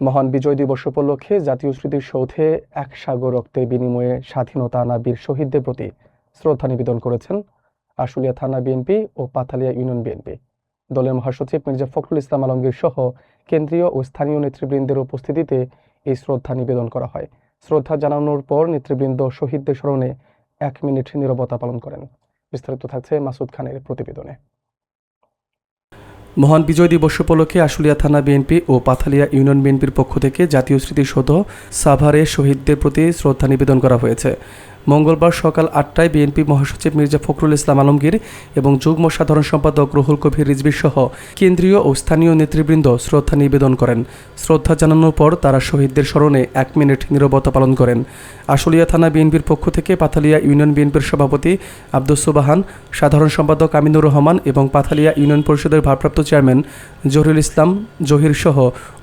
মহান বিজয় দিবস উপলক্ষে জাতীয় স্মৃতিসৌধে এক সাগর রক্তের বিনিময়ে স্বাধীনতা আনা বীর শহীদদের প্রতি শ্রদ্ধা নিবেদন করেছেন আশুলিয়া থানা বিএনপি ও পাথালিয়া ইউনিয়ন বিএনপি। দলের মহাসচিব মির্জা ফখরুল ইসলাম আলমগীর সহ কেন্দ্রীয় ও স্থানীয় নেতৃবৃন্দের উপস্থিতিতে এই শ্রদ্ধা নিবেদন করা হয়। শ্রদ্ধা জানানোর পর নেতৃবৃন্দ শহীদদের স্মরণে 1 মিনিট নীরবতা পালন করেন। বিস্তারিত থাকছে মাসুদ খানের প্রতিবেদনে। মহান বিজয় দিবস উপলক্ষে আশুলিয়া থানা বিএনপি ও পাথালিয়া ইউনিয়ন বিএনপির পক্ষ থেকে জাতীয় স্মৃতিসৌধ সাভারে শহীদদের প্রতি শ্রদ্ধা নিবেদন করা হয়েছে। মঙ্গলবার সকাল 8টায় বিএনপি মহাসচিব মির্জা ফখরুল ইসলাম আলমগীর এবং যুগ্ম সাধারণ সম্পাদক রুহুল কবির রিজভী সহ কেন্দ্রীয় ও স্থানীয় নেতৃবৃন্দ শ্রদ্ধা নিবেদন করেন। শ্রদ্ধা জানানোর পর তারা শহীদদের স্মরণে 1 মিনিট নীরবতা পালন করেন। আশুলিয়া থানা বিএনপির পক্ষ থেকে পাথালিয়া ইউনিয়ন বিএনপির সভাপতি আব্দুস সুবাহান, সাধারণ সম্পাদক আমিনুর রহমান এবং পাথালিয়া ইউনিয়ন পরিষদের ভারপ্রাপ্ত চেয়ারম্যান জহিরুল ইসলাম জহির সহ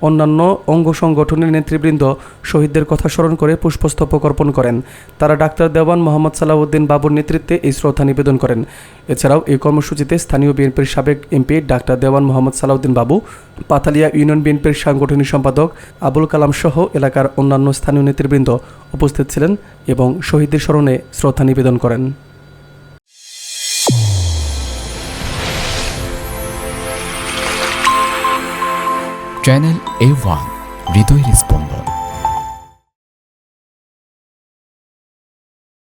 অন্যান্য অঙ্গ সংগঠনের নেতৃবৃন্দ শহীদদের কথা স্মরণ করে পুষ্পস্তবক অর্পণ করেন। তারা ডাক্তার দেওয়ান মোহাম্মদ সালাউদ্দিন বাবুর নেতৃত্বে এই শ্রদ্ধা নিবেদন করেন। এছাড়াও এই কর্মসূচিতে স্থানীয় বিএনপির সাবেক এমপি ডাক্তার দেওয়ান মোহাম্মদ সালাউদ্দিন বাবু, পাথালিয়া ইউনিয়ন বিএনপির সাংগঠনিক সম্পাদক আবুল কালাম সহ এলাকার অন্যান্য স্থানীয় নেতৃবৃন্দ উপস্থিত ছিলেন এবং শহীদদের স্মরণে শ্রদ্ধা নিবেদন করেন। চ্যানেল A1 হৃদয়ের স্পন্দন।